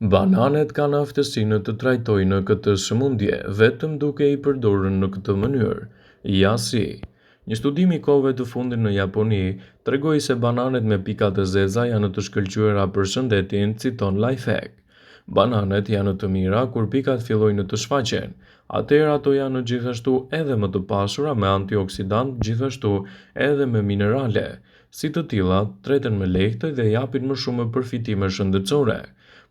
Bananet kanë aftësinë të trajtojnë këtë sëmundje vetëm duke i përdorur në këtë mënyrë. Ja si. Një studim i kohëve të fundit në Japoni tregoi se bananet me pika të zeza janë të shkëlqyera për shëndetin, citon Lifehack. Bananet janë të mira kur pikat fillojnë të shfaqen. Atëherë ato janë gjithashtu edhe më të pasura me antioksidant, gjithashtu edhe me minerale. Si të tilla, treten më lehtë dhe japin më shumë përfitime shëndetësore.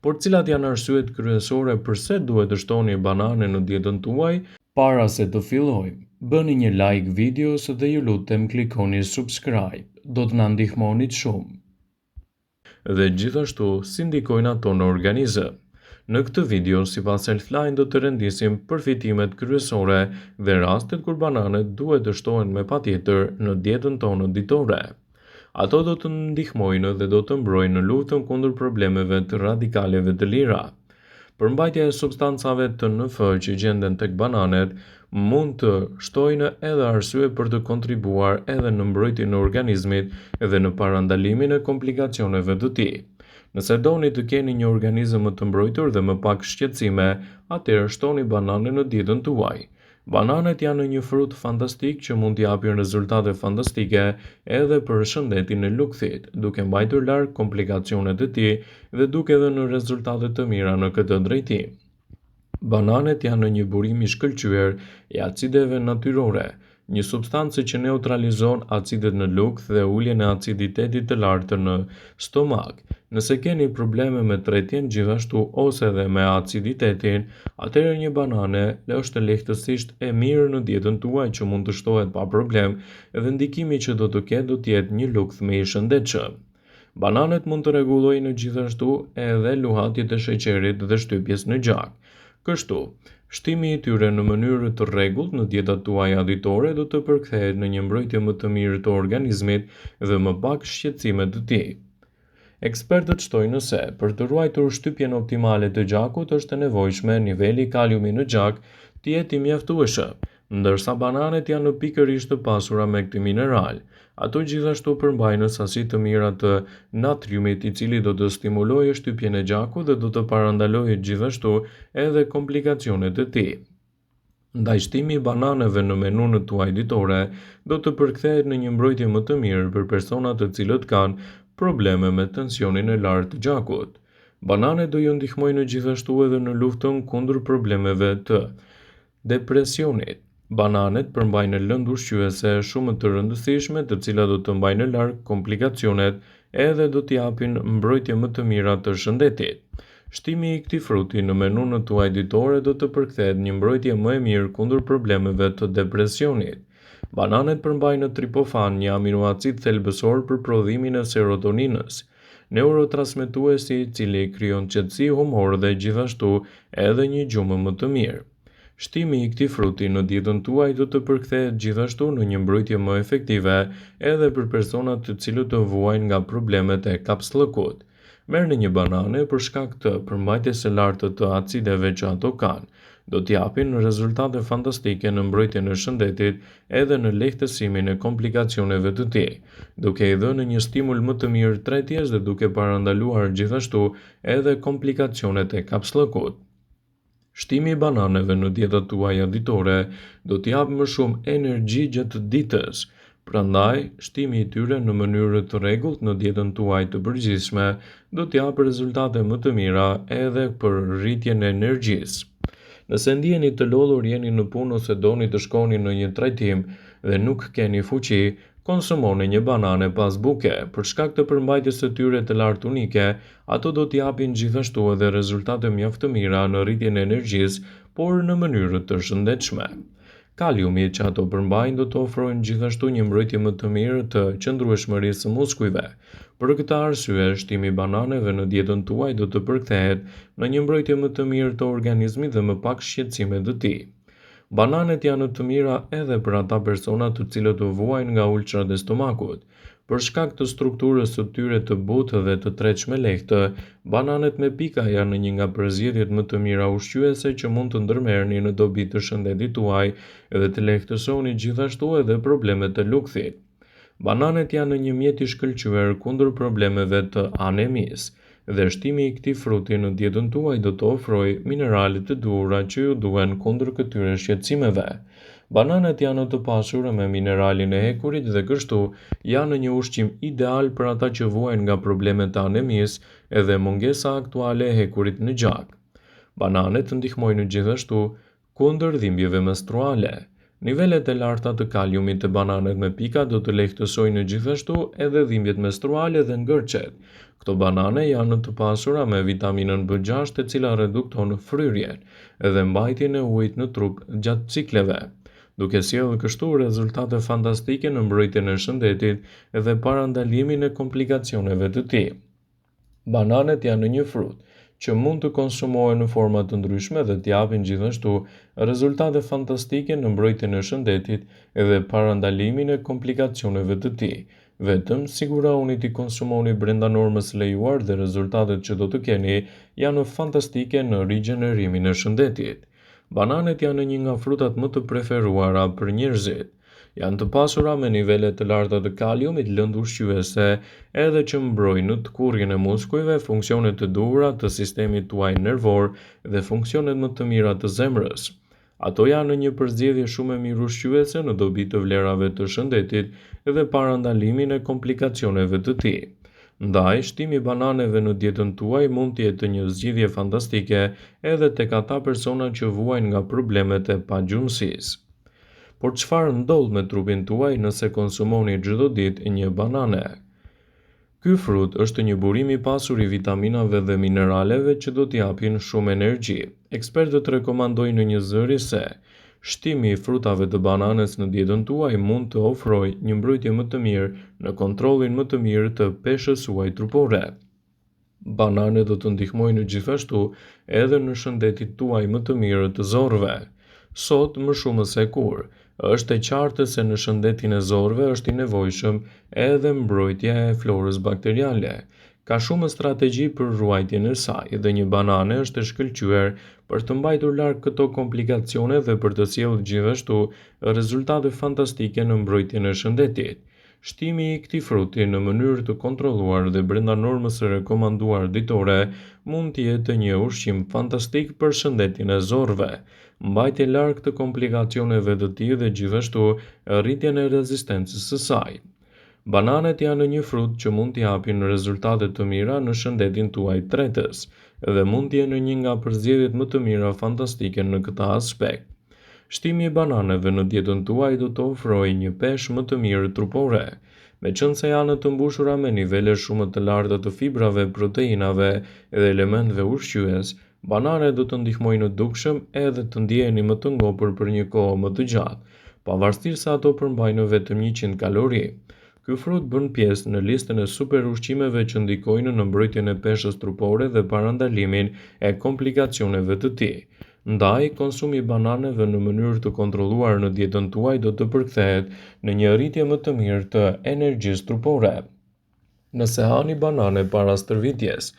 Por cilat janë arsyet kryesore pse duhet të shtoni banane në dietën tuaj? Para se të fillojmë, bëni një like videos dhe ju lutem klikoni subscribe, do të na ndihmonit shumë. Dhe gjithashtu, si ndikojnë ato në organizëm? Në këtë video, sipas Healthline, do të rendisim përfitimet kryesore dhe rastet kur bananet duhet të shtohen me patjetër në dietën tonë ditore. Ato do të ndihmojnë dhe do të mbrojnë në luftën kundër problemeve të radikaleve të lira. Përmbajtja e substancave të NF që gjenden tek bananet mund të shtojnë edhe arsye për të kontribuar edhe në mbrojtjen e organizmit dhe në parandalimin e komplikacioneve të tij. Nëse doni të keni një organizëm më të mbrojtur dhe më pak shqetësime, atëherë shtoni banane në dietën tuaj. Bananet janë një frut fantastik që mund t'japin rezultate fantastike edhe për shëndetin e lukthit, duke mbajtur larg komplikacionet e tij dhe duke dhënë rezultate të mira në këtë drejtim. Bananet janë një burim i shkëlqyer i acideve natyrore, një substancë që neutralizon acidet në lukth dhe uljen e aciditetit të lartë në stomak. Nëse keni probleme me tretjen gjithashtu ose edhe me aciditetin, atëherë një banane është lehtësisht e mirë në dietën tuaj që mund të shtohet pa problem dhe ndikimi që do të ketë do të jetë një lukth më i shëndetshëm. Bananet mund të rregullojnë gjithashtu edhe luhatjet e sheqerit dhe shtypjes në gjak. Kështu, shtimi i tyre në mënyrë të rregullt në dietat tuaja ditore do të përkthehet në një mbrojtje më të mirë të organizmit dhe më pak shqetësime të tij. Ekspertët shtojnë se për të ruajtur shtypjen optimale të gjakut është e nevojshme niveli i kaliumit në gjak të jetë i mjaftueshëm, ndërsa bananet janë pikërisht të pasura me këtë mineral. Ato gjithashtu përmbajnë sasi të mira të natriumit i cili do të stimulojë shtypjen e gjakut dhe do të parandalojë gjithashtu edhe komplikacionet e tij. Ndaj shtimi i bananeve në menun tuaj ditore do të përkthehet në një mbrojtje më të mirë për personat të cilët kanë probleme me tensionin e lartë të gjakut. Bananet do ju ndihmojnë gjithashtu edhe në luftën kundër problemeve të depresionit. Bananet përmbajnë lëndë ushqyese shumë të rëndësishme të cilat do të mbajnë larg komplikacionet edhe do t'i japin mbrojtje më të mira të shëndetit. Shtimi i këtij fruti në menun tuaj ditore do të përkthehet një mbrojtje më e mirë kundër problemeve të depresionit. Bananet përmbajnë triptofan, një aminoacid thelbësor për prodhimin e serotoninës, neurotransmetuesi i cili krijon qetësi humor dhe gjithashtu edhe një gjumë më të mirë. Shtimi i këtij fruti në dietën tuaj do të përkthehet gjithashtu në një mbrojtje më efektive edhe për personat të cilët të vuajnë nga problemet e kapsllëkut. Merrni një banane për shkak të përmbajtjes së lartë të acideve që ato kanë. Do t'i japin rezultate fantastike në mbrojtjen e shëndetit edhe në lehtësimin e komplikacioneve të tij, duke i dhënë një stimul më të mirë tretjes dhe duke parandaluar gjithashtu edhe komplikacionet e kapsllëkut. Shtimi i bananeve në dietat tuaja ditore do t'i japë më shumë energji gjatë ditës. Prandaj, shtimi i tyre në mënyrë të rregullt në dietën tuaj të përgjithshme do t'i japë rezultate më të mira edhe për rritjen e energjisë. Nëse ndjeni të lodhur, jeni në punë ose doni të shkoni në një trajtim dhe nuk keni fuqi, konsumoni një banane pas buke. Për shkak të përmbajtjes së tyre të lartë unike, ato do t'i japin gjithashtu edhe rezultate mjaft të mira në rritjen e energjisë, por në mënyrë të shëndetshme. Kaliumi që ato përmbajnë do të ofrojnë gjithashtu një mbrojtje më të mirë të qëndrueshmërisë së muskujve. Për këtë arsye, shtimi i bananeve në dietën tuaj do të përkthehet në një mbrojtje më të mirë të organizmit dhe më pak shqetësime të tij. Bananet janë të mira edhe për ata persona të cilët të vuajnë nga ulçrat e stomakut. Për shkak të strukturës së tyre të butë dhe të tretshme lehtë, bananet me pika janë një nga përzgjedhjet më të mira ushqyese që mund të ndërmerrni në dobi të shëndetit tuaj dhe të lehtësoni gjithashtu edhe problemet të lukthit. Bananet janë një mjet i shkëlqyer kundër problemeve të anemisë. dhe shtimi i këtij fruti në dietën tuaj do të ofrojë mineralet e duhura që ju duhen kundër këtyre shqetësimeve. Bananët janë të pasura me mineralin e hekurit dhe kështu janë një ushqim ideal për ata që vuajnë nga problemet e anemisë edhe mungesa aktuale e hekurit në gjak. Bananët ndihmojnë gjithashtu kundër dhimbjeve menstruale. Nivelet e larta të kaliumit të bananët me pika do të lehtësojnë gjithashtu edhe dhimbjet menstruale dhe ngërçet. Këto banane janë të pasura me vitaminën B6 e cila redukton fryrjen edhe mbajtjen e ujit në trup gjatë cikleve, duke sjellë kështu rezultate fantastike në mbrojtjen e shëndetit dhe parandalimin e komplikacioneve të tij. Bananët janë një frut që mund të konsumohen në forma të ndryshme dhe t'japin gjithashtu rezultate fantastike në mbrojtjen e shëndetit dhe parandalimin e komplikacioneve të tij. Vetëm sigurohuni t'i konsumoni brenda normës lejuar dhe rezultatet që do të keni janë fantastike në rigjenerimin e shëndetit. Bananët janë një nga frutat më të preferuara për njerëzit. Janë të pasura me nivele të larta të kaliumit, lëndë ushqyese, edhe që mbrojnë të kurrjen e muskujve, funksionet të duhura të sistemit tuaj nervor dhe funksionet më të mira të zemrës. Ato janë një përzgjedhje shumë e mirë ushqyese në dobi të vlerave të shëndetit dhe parandalimin e komplikacioneve të tij. Ndaj, shtimi i bananeve në dietën tuaj mund të jetë një zgjidhje fantastike edhe tek ata persona që vuajnë nga problemet e pagjumësisë. Por çfarë ndodh me trupin tuaj nëse konsumoni çdo ditë një banane? Ky frut është një burim i pasur i vitaminave dhe mineraleve që do t'i japin shumë energji. Ekspertët rekomandojnë një zëri se shtimi i frutave të bananës në dietën tuaj mund të ofrojë një mbrojtje më të mirë në kontrollin më të mirë të peshës suaj trupore. Bananët do të ndihmojnë gjithashtu edhe në shëndetin tuaj më të mirë të zorrve. Sot më shumë se kur, është e qartë se në shëndetin e zorrve është i nevojshëm edhe mbrojtja e florës bakteriale. Ka shumë strategji për ruajtjen e saj dhe një banane është e shkëlqyer për të mbajtur larg këto komplikacione dhe për të sjellë gjithashtu rezultate fantastike në mbrojtjen e shëndetit. Shtimi i këtij fruti në mënyrë të kontrolluar dhe brenda normës së rekomanduar ditore mund të jetë një ushqim fantastik për shëndetin e zorrve, mbajtje larg të komplikacioneve të tij dhe gjithashtu rritjen e rezistencës së saj. Bananët janë një frut që mund t'i japin rezultate të mira në shëndetin tuaj tretës dhe mund t'jenë një nga përzgjedhjet më të mira fantastike në këtë aspekt. Shtimi i bananeve në dietën tuaj do të ofrojë një peshë më të mirë trupore. Meqense janë të mbushura me nivele shumë të larta të fibrave, proteinave dhe elementeve ushqyes, bananët do të ndihmojnë në dukshëm edhe të ndjeheni më të ngopur për një kohë më të gjatë, pavarësisht se ato përmbajnë vetëm 100 kalori. Ky frut bën pjesë në listën e super ushqimeve që ndikojnë në mbrojtjen e peshës trupore dhe parandalimin e komplikacioneve të tij. Ndaj, konsumi i bananeve në mënyrë të kontrolluar në dietën tuaj do të përkthehet në një rritje më të mirë të energjisë trupore. Nëse hani banane para stërvitjes,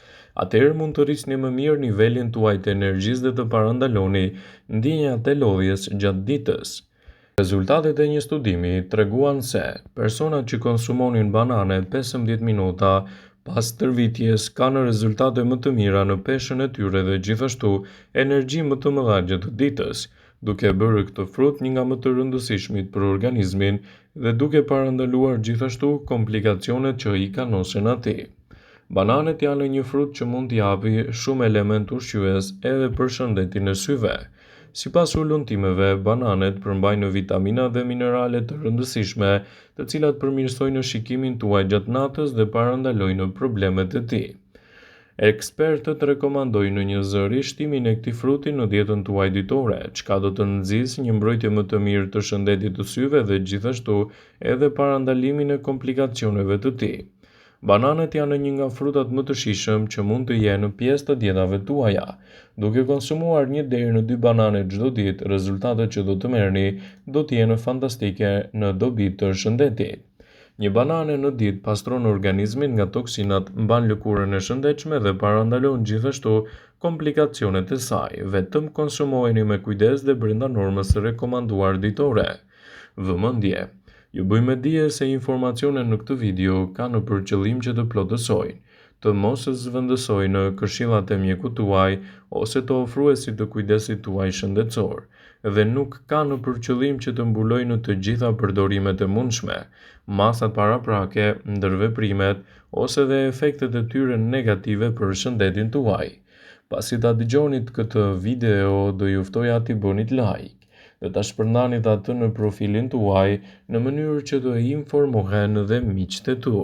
atëherë mund të rrisni më mirë nivelin tuaj të energjisë dhe të parandaloni ndjenjat e lodhjes gjatë ditës. Rezultatet e një studimi treguan se personat që konsumonin banane 15 minuta pas stërvitjes kanë rezultate më të mira në peshën e tyre dhe gjithashtu energji më të mëdha gjatë ditës, duke bërë këtë frut një nga më të rëndësishmit për organizmin dhe duke parandaluar gjithashtu komplikacionet që i kanosen atij. Bananët janë një frut që mund t'i japi shumë element ushqyes edhe për shëndetin e syve. Sipas ulluntimeve, bananët përmbajnë vitamina dhe minerale të rëndësishme, të cilat përmirësojnë shikimin tuaj gjatë natës dhe parandalojnë problemet e tij. Ekspertët rekomandojnë një zëri shtimin e këtij fruti në dietën tuaj ditore, çka do të nxjisë një mbrojtje më të mirë të shëndetit të syve dhe gjithashtu edhe parandalimin e komplikacioneve të tij. Bananët janë një nga frutat më të shijshëm që mund të jenë pjesë të dietave tuaja. Duke konsumuar 1 deri në 2 banane çdo ditë, rezultatet që do të merrni do të jenë fantastike në dobi të shëndetit. Një banane në ditë pastron organizmin nga toksinat, mban lëkurën e shëndetshme dhe parandalon gjithashtu komplikacionet e saj. Vetëm konsumoheni me kujdes dhe brenda normës së rekomanduar ditore. Vëmendje. Ju bëjmë dije se informacionet në këtë video kanë për qëllim që të plotësojnë. të mos zhvendësoj në këshillat e mjekut tuaj ose të ofruesit të kujdesit tuaj shëndetësor, dhe nuk ka në përqëllim që të mbuloj në të gjitha përdorimet e mundshme, masat paraprake, ndërveprimet ose dhe efektet e tyre negative për shëndetin tuaj. Pasi ta dëgjonit këtë video, do ju ftoja t'i bënit like dhe ta shpërndanit atë në profilin tuaj në mënyrë që të informohen dhe miqtë e tu.